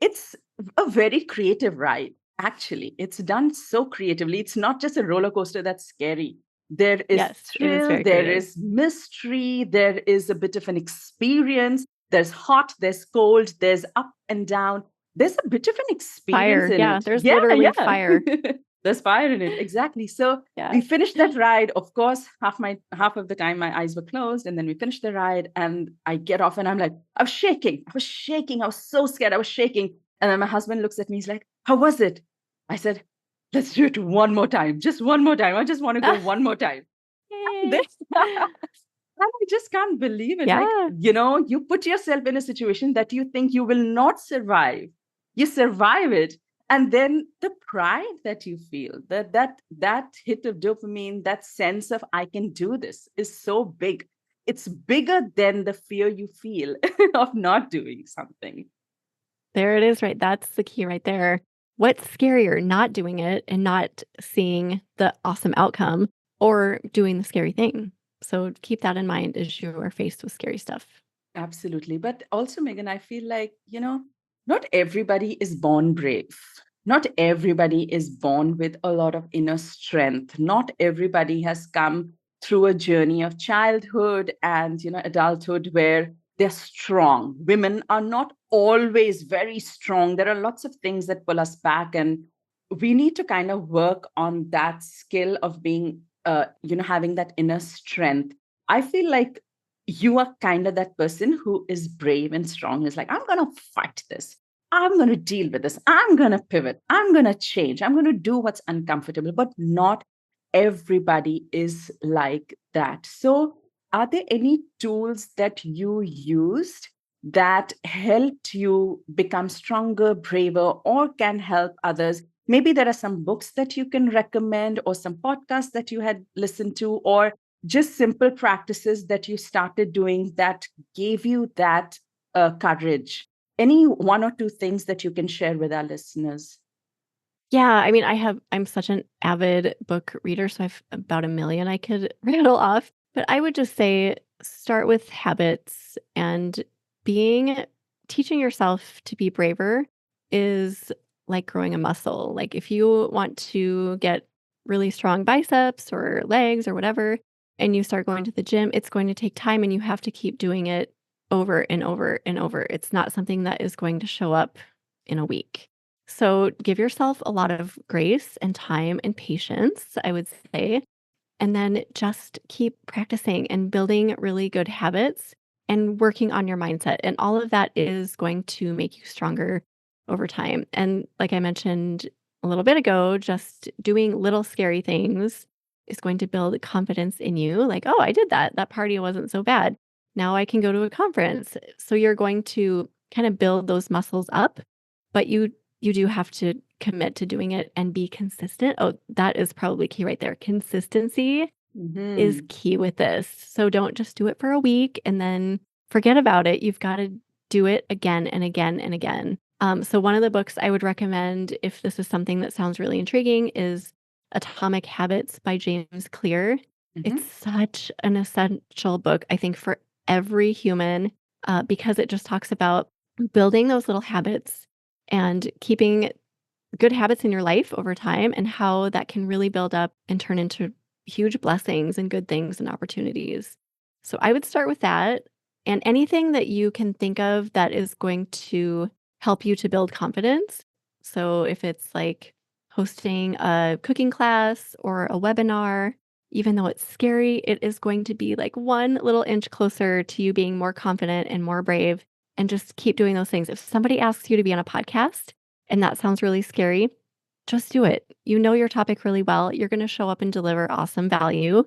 It's a very creative ride. Actually, it's done so creatively. It's not just a roller coaster that's scary. There is Yes, it is thrill, very there creative. is mystery, there is a bit of an experience. There's hot, there's cold, there's up and down. There's a bit of an experience Fire. in Yeah, it. there's Yeah, literally yeah. fire. There's fire in it. Exactly. So Yeah. we finished that ride. Of course, half of the time my eyes were closed, and then we finished the ride. And I get off, and I'm like, I was shaking. I was shaking. I was so scared. I was shaking. And then my husband looks at me. He's like, "How was it?" I said, "Let's do it one more time. Just one more time. I just want to go one more time." And Yay. this, and I just can't believe it. Like, Yeah. you put yourself in a situation that you think you will not survive. You survive it. And then the pride that you feel, that hit of dopamine, that sense of I can do this is so big. It's bigger than the fear you feel of not doing something. There it is, right? That's the key right there. What's scarier, not doing it and not seeing the awesome outcome or doing the scary thing? So keep that in mind as you are faced with scary stuff. Absolutely. But also, Megan, I feel like, not everybody is born brave. Not everybody is born with a lot of inner strength. Not everybody has come through a journey of childhood and, adulthood where they're strong. Women are not always very strong. There are lots of things that pull us back. And we need to kind of work on that skill of being, having that inner strength. I feel like you are kind of that person who is brave and strong, is like, I'm going to fight this. I'm going to deal with this. I'm going to pivot. I'm going to change. I'm going to do what's uncomfortable. But not everybody is like that. So, are there any tools that you used that helped you become stronger, braver, or can help others? Maybe there are some books that you can recommend, or some podcasts that you had listened to, or just simple practices that you started doing that gave you that courage. Any one or two things that you can share with our listeners? Yeah, I mean, I'm such an avid book reader, so I've about a million I could rattle off. But I would just say start with habits and being teaching yourself to be braver is like growing a muscle. Like if you want to get really strong biceps or legs or whatever, and you start going to the gym, it's going to take time and you have to keep doing it over and over and over. It's not something that is going to show up in a week. So give yourself a lot of grace and time and patience, I would say. And then just keep practicing and building really good habits and working on your mindset. And all of that is going to make you stronger over time. And like I mentioned a little bit ago, just doing little scary things is going to build confidence in you. Like, oh, I did that. That party wasn't so bad. Now I can go to a conference. So you're going to kind of build those muscles up, but you do have to commit to doing it and be consistent. Oh, that is probably key right there. Consistency is Mm-hmm. key with this. So don't just do it for a week and then forget about it. You've got to do it again and again and again. So one of the books I would recommend, if this is something that sounds really intriguing, is Atomic Habits by James Clear. Mm-hmm. It's such an essential book, I think, for every human because it just talks about building those little habits and keeping good habits in your life over time and how that can really build up and turn into huge blessings and good things and opportunities. So I would start with that and anything that you can think of that is going to help you to build confidence. So if it's like hosting a cooking class or a webinar, even though it's scary, it is going to be like one little inch closer to you being more confident and more brave. And just keep doing those things. If somebody asks you to be on a podcast, and that sounds really scary, just do it. You know your topic really well. You're going to show up and deliver awesome value.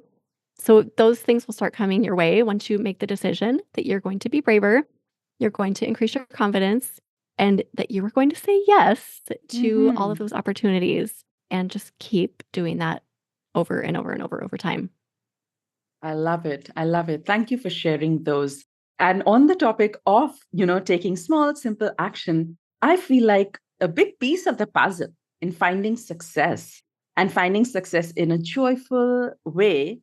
So those things will start coming your way once you make the decision that you're going to be braver, you're going to increase your confidence, and that you are going to say yes to all of those opportunities and just keep doing that over and over and over time. I love it. I love it. Thank you for sharing those. And on the topic of, taking small, simple action, I feel like a big piece of the puzzle in finding success and finding success in a joyful way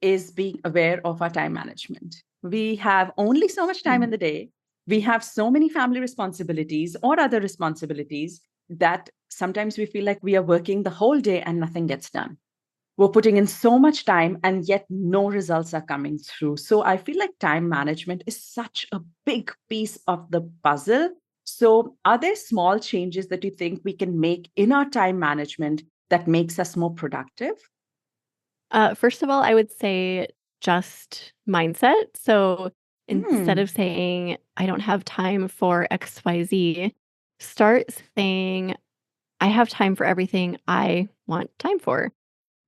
is being aware of our time management. We have only so much time in the day. We have so many family responsibilities or other responsibilities that sometimes we feel like we are working the whole day and nothing gets done. We're putting in so much time and yet no results are coming through. So I feel like time management is such a big piece of the puzzle. So are there small changes that you think we can make in our time management that makes us more productive? First of all, I would say just mindset. So instead Mm. of saying, I don't have time for XYZ, start saying, I have time for everything I want time for.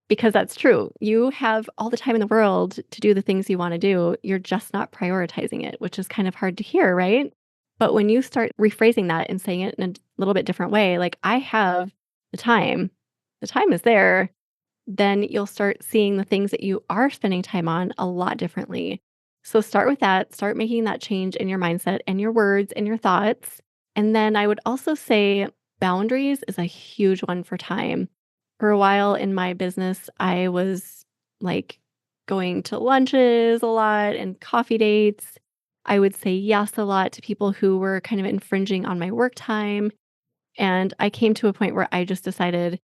Because that's true. You have all the time in the world to do the things you want to do. You're just not prioritizing it, which is kind of hard to hear, right? But when you start rephrasing that and saying it in a little bit different way, like, I have the time is there, then you'll start seeing the things that you are spending time on a lot differently. So start with that, start making that change in your mindset and your words and your thoughts. And then I would also say boundaries is a huge one for time. For a while in my business, I was like going to lunches a lot and coffee dates. I would say yes a lot to people who were kind of infringing on my work time. And I came to a point where I just decided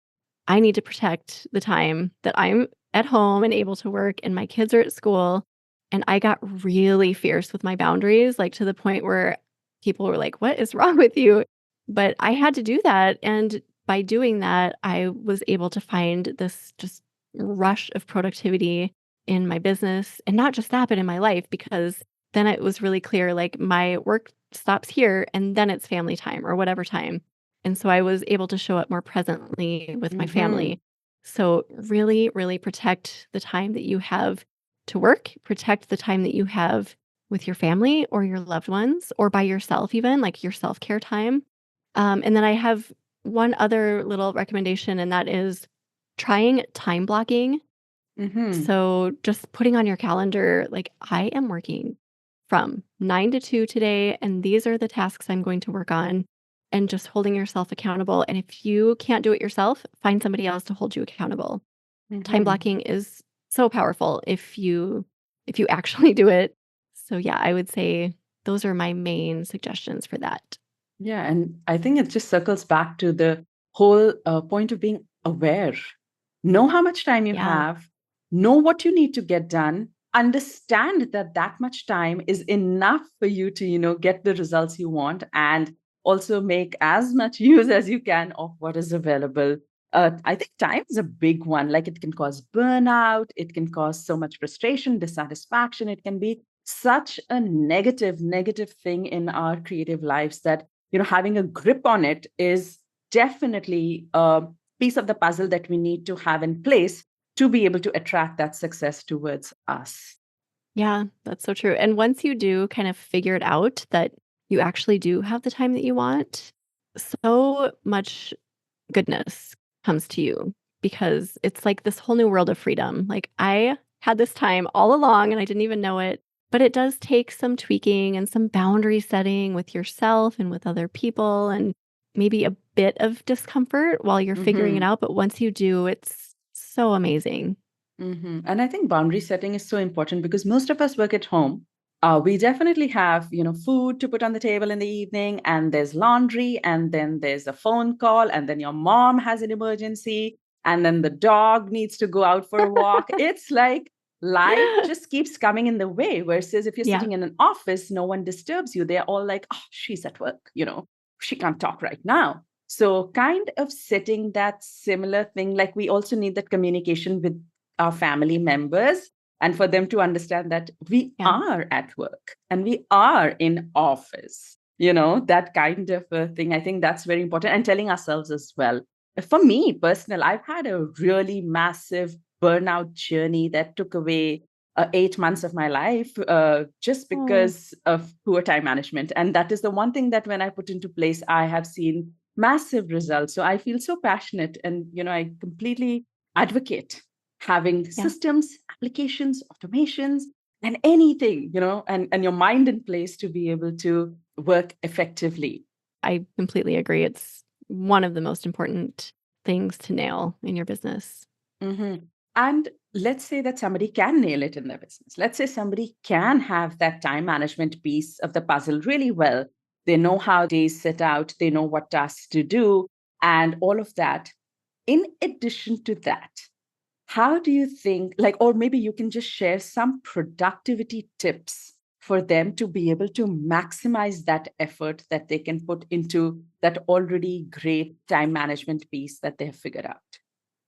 I need to protect the time that I'm at home and able to work and my kids are at school. And I got really fierce with my boundaries, like to the point where people were like, "What is wrong with you?" But I had to do that. And by doing that, I was able to find this just rush of productivity in my business. And not just that, but in my life, because then it was really clear like my work stops here and then it's family time or whatever time. And so I was able to show up more presently with my Mm-hmm. family. So really, really protect the time that you have to work, protect the time that you have with your family or your loved ones or by yourself, even like your self care time. And then I have one other little recommendation, and that is trying time blocking. Mm-hmm. So just putting on your calendar, like, I am working from 9 to 2 today, and these are the tasks I'm going to work on, and just holding yourself accountable. And if you can't do it yourself, find somebody else to hold you accountable. Time Mm-hmm. blocking is so powerful if you actually do it. So yeah, I would say those are my main suggestions for that. Yeah, and I think it just circles back to the whole point of being aware. Know how much time you Yeah. have, know what you need to get done, understand that that much time is enough for you to, get the results you want, and also make as much use as you can of what is available. I think time is a big one. Like it can cause burnout, it can cause so much frustration, dissatisfaction. It can be such a negative thing in our creative lives that having a grip on it is definitely a piece of the puzzle that we need to have in place to be able to attract that success towards us. Yeah, that's so true. And once you do kind of figure it out that you actually do have the time that you want, so much goodness comes to you because it's like this whole new world of freedom. Like, I had this time all along and I didn't even know it, but it does take some tweaking and some boundary setting with yourself and with other people and maybe a bit of discomfort while you're figuring it Mhm. out. But once you do, it's so amazing. And I think boundary setting is so important because most of us work at home. We definitely have, food to put on the table in the evening, and there's laundry, and then there's a phone call, and then your mom has an emergency, and then the dog needs to go out for a walk. It's like life just keeps coming in the way. Versus if you're Yeah. sitting in an office, no one disturbs you. They're all like, oh, she's at work, she can't talk right now. So, kind of setting that similar thing, like we also need that communication with our family members and for them to understand that we Yeah. are at work and we are in office, that kind of a thing. I think that's very important, and telling ourselves as well for me personal, I've had a really massive burnout journey that took away 8 months of my life just Oh, because of poor time management. And that is the one thing that when I put into place, I have seen massive results. So I feel so passionate, and I completely advocate having yeah. systems, applications, automations, and anything, and your mind in place to be able to work effectively. I completely agree. It's one of the most important things to nail in your business. Mhm. And let's say that somebody can nail it in their business. Let's say somebody can have that time management piece of the puzzle really well. They know how days set out, they know what tasks to do, and all of that. In addition to that, how do you think, like, or maybe you can just share some productivity tips for them to be able to maximize that effort that they can put into that already great time management piece that they have figured out?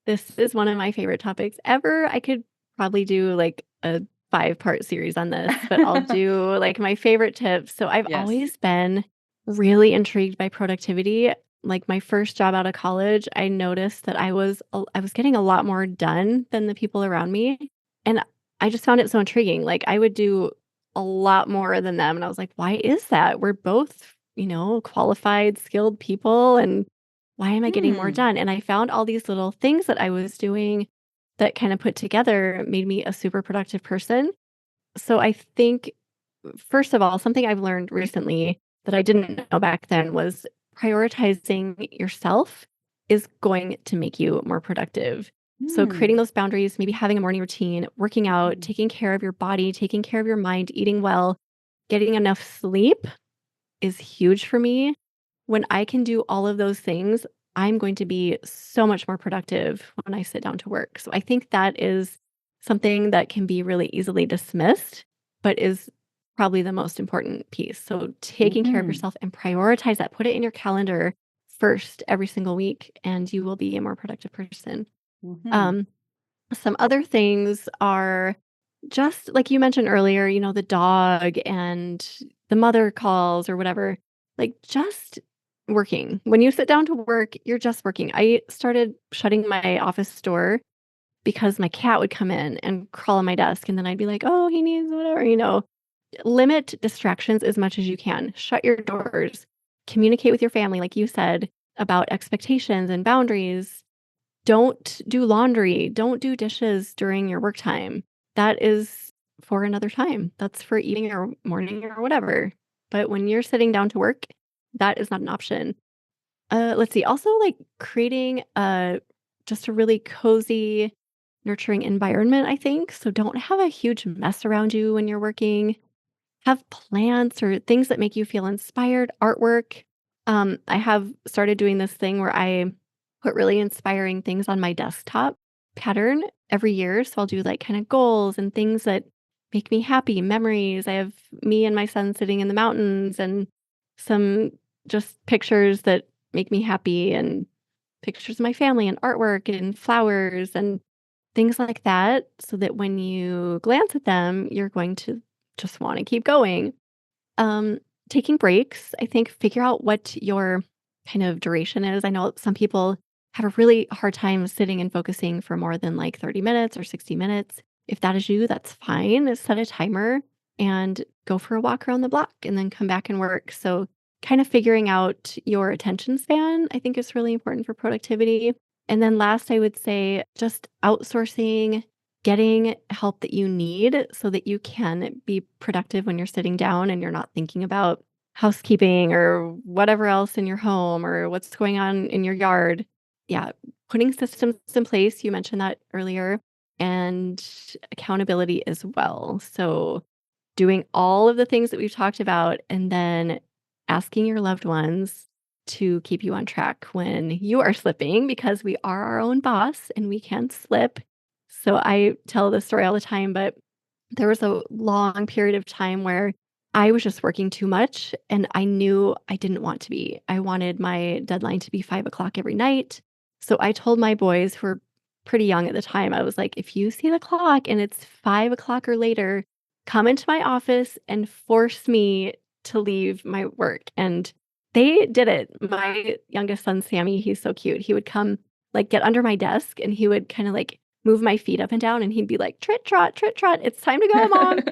This is one of my favorite topics ever. I could probably do like a 5-part series on this, but I'll do like my favorite tips. So I've Yes. always been really intrigued by productivity. Like my first job out of college, I noticed that I was getting a lot more done than the people around me, and I just found it so intriguing. Like I would do a lot more than them, and I was like, "Why is that? We're both, qualified, skilled people, and why am I getting more Hmm. done?" And I found all these little things that I was doing that kind of put together made me a super productive person. So I think, first of all, something I've learned recently that I didn't know back then was prioritizing yourself is going to make you more productive. So creating Hmm. those boundaries, maybe having a morning routine, working out, Mhm. taking care of your body, taking care of your mind, eating well, getting enough sleep is huge for me. When I can do all of those things, I'm going to be so much more productive when I sit down to work. So I think that is something that can be really easily dismissed, but is probably the most important piece. So taking care of Mhm. yourself and prioritize that, put it in your calendar first every single week, and you will be a more productive person. Mhm. Um, some other things are just like you mentioned earlier, the dog and the mother calls or whatever, like just working. When you sit down to work, you're just working. I started shutting my office door because my cat would come in and crawl on my desk, and then I'd be like, "Oh, he needs whatever." Limit distractions as much as you can. Shut your doors. Communicate with your family, like you said, about expectations and boundaries. Don't do laundry, don't do dishes during your work time. That is for another time. That's for eating or morning or whatever. But when you're sitting down to work, that is not an option. Let's see, also, like, creating a just a really cozy, nurturing environment, I think. So don't have a huge mess around you when you're working. Have plants or things that make you feel inspired, artwork. I have started doing this thing where I put really inspiring things on my desktop pattern every year. So I'll do like kind of goals and things that make me happy, memories. I have me and my son sitting in the mountains and some just pictures that make me happy and pictures of my family and artwork and flowers and things like that, so that when you glance at them, you're going to just wanna keep going. Um, Taking breaks, I think figure out what your kind of duration is. I know some people have a really hard time sitting and focusing for more than, like, 30 minutes or 60 minutes. If that is you, that's fine. Set a timer and go for a walk around the block and then come back and work. So, kind of figuring out your attention span, I think, is really important for productivity. And then last, I would say just outsourcing, getting help that you need so that you can be productive when you're sitting down and you're not thinking about housekeeping or whatever else in your home or what's going on in your yard. Yeah, putting systems in place, you mentioned that earlier, and accountability as well. So, doing all of the things that we've talked about and then asking your loved ones to keep you on track when you are slipping, because we are our own boss and we can slip. So I tell this story all the time, but there was a long period of time where I was just working too much and I knew I didn't want to be. I wanted my deadline to be 5 o'clock every night. So I told my boys, who were pretty young at the time, I was like, if you see the clock and it's 5 o'clock or later, come into my office and force me to leave my work. And They did it. My youngest son, Sammy, he's so cute. He would come, like, get under my desk, and he would kinda, like, move my feet up and down, and he'd be like, trot, trot, it's time to go, mom."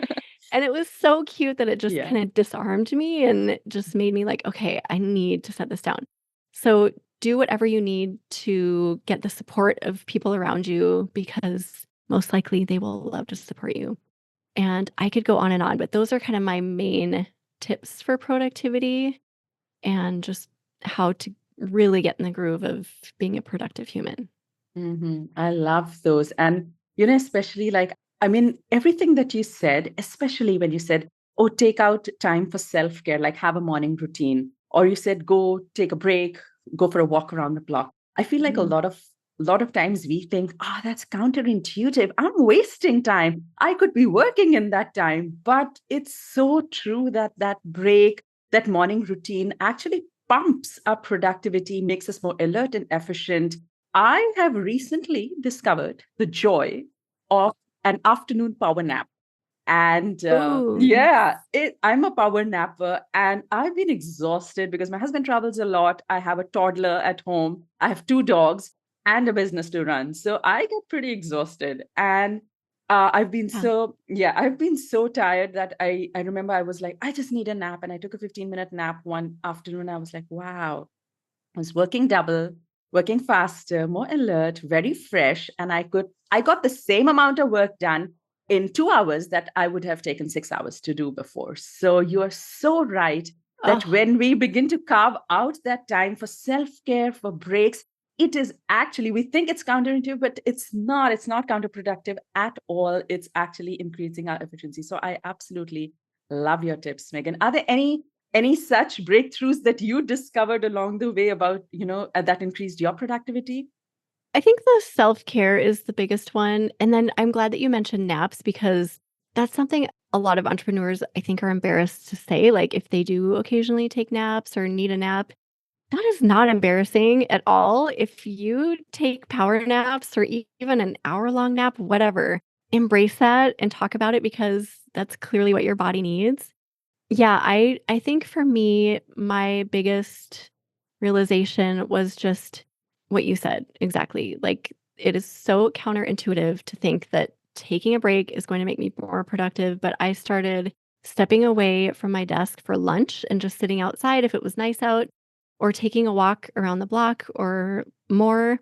And it was so cute that it just Yeah. kinda disarmed me and it just made me like, "Okay, I need to set this down." So, do whatever you need to get the support of people around you because most likely they will love to support you. And I could go on, but those are kind of my main tips for productivity and just how to really get in the groove of being a productive human. I love those. And, especially like, I mean, everything that you said, especially when you said, oh, take out time for self care, like have a morning routine, or you said, go take a break, go for a walk around the block. I feel like a Mhm. lot of times we think, that's counterintuitive. I'm wasting time. I could be working in that time. But it's so true that that break, that morning routine actually pumps up productivity, makes us more alert and efficient. I have recently discovered the joy of an afternoon power nap. And Ooh, yeah, yes. I'm a power napper and I've been exhausted because my husband travels a lot. I have a toddler at home. I have two dogs and a business to run. So I get pretty exhausted. And Yeah. I've been so tired that I remember I was like, I just need a nap. And I took a 15-minute nap one afternoon. I was like, wow, I was working double, working faster, more alert, very fresh, and I got the same amount of work done in 2 hours that I would have taken 6 hours to do before. So you are so right that Oh, when we begin to carve out that time for self-care, for breaks, it is actually, we think it's counterintuitive, but it's not. It's not counterproductive at all. It's actually increasing our efficiency. So I absolutely love your tips, Megan. Are there any such breakthroughs that you discovered along the way about, that increased your productivity? I think the self-care is the biggest one, and then I'm glad that you mentioned naps because that's something a lot of entrepreneurs, I think, are embarrassed to say, like, if they do occasionally take naps or need a nap. That is not embarrassing at all. If you take power naps or even an hour-long nap, whatever, embrace that and talk about it because that's clearly what your body needs. Yeah, I think for me, my biggest realization was just what you said, exactly. Like, it is so counterintuitive to think that taking a break is going to make me more productive, but I started stepping away from my desk for lunch and just sitting outside if it was nice out, or taking a walk around the block or more,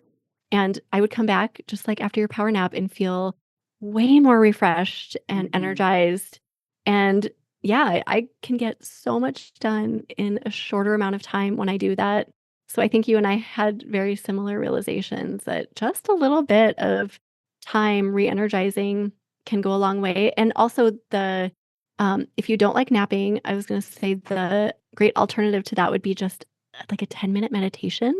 and I would come back just like after your power nap and feel way more refreshed and Mhm. energized, and yeah, I can get so much done in a shorter amount of time when I do that. So I think you and I had very similar realizations that just a little bit of time re-energizing can go a long way. And also if you don't like napping, I was going to say the great alternative to that would be just like a 10-minute meditation.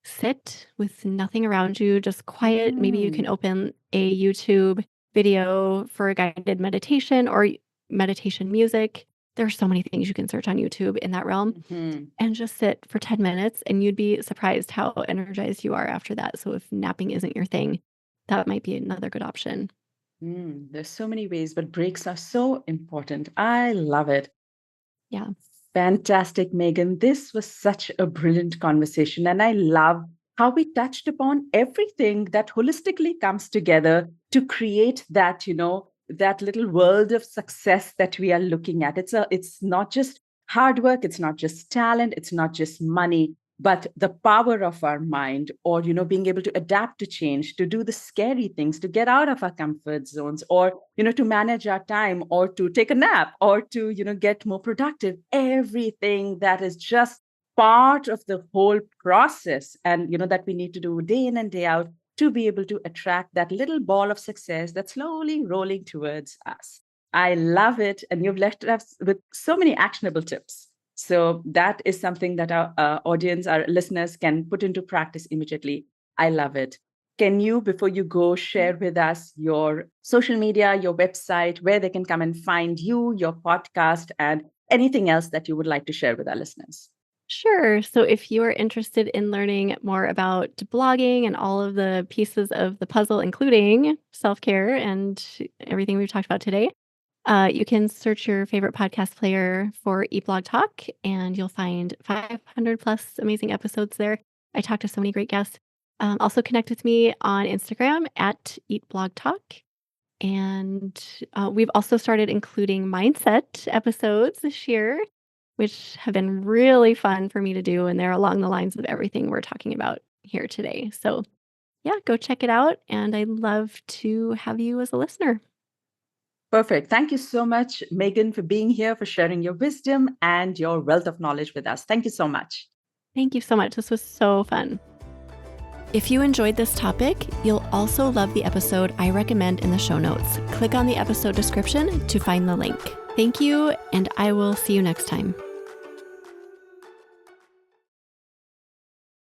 Sit with nothing around you, just quiet. Maybe you can Mm. open a YouTube video for a guided meditation or meditation music. There are so many things you can search on YouTube in that realm Mhm. and just sit for 10 minutes and you'd be surprised how energized you are after that. So if napping isn't your thing, that might be another good option. There's so many ways, but breaks are so important. I love it. Yeah. Fantastic, Megan. This was such a brilliant conversation. And I love how we touched upon everything that holistically comes together to create that, that little world of success that we are looking at. It's not just hard work, it's not just talent, it's not just money, but the power of our mind, or being able to adapt to change, to do the scary things, to get out of our comfort zones, or to manage our time, or to take a nap, or to get more productive. Everything that is just part of the whole process, and that we need to do day in and day out to be able to attract that little ball of success that's slowly rolling towards us. I love it, and you've left us with so many actionable tips. So that is something that our audience, our listeners, can put into practice immediately. I love it. Can you, before you go, share with us your social media, your website, where they can come and find you, your podcast, and anything else that you would like to share with our listeners? Sure. So if you are interested in learning more about blogging and all of the pieces of the puzzle, including self care and everything we've talked about today, You can search your favorite podcast player for Eat Blog Talk, and you'll find 500 plus amazing episodes there. I talk to so many great guests. Also connect with me on Instagram at Eat Blog Talk. And we've also started including mindset episodes this year, which have been really fun for me to do. And they're along the lines of everything we're talking about here today. So yeah, go check it out. And I'd love to have you as a listener. Perfect. Thank you so much, Megan, for being here, for sharing your wisdom and your wealth of knowledge with us. Thank you so much. Thank you so much. This was so fun. If you enjoyed this topic, you'll also love the episode I recommend in the show notes. Click on the episode description to find the link. Thank you, and I will see you next time.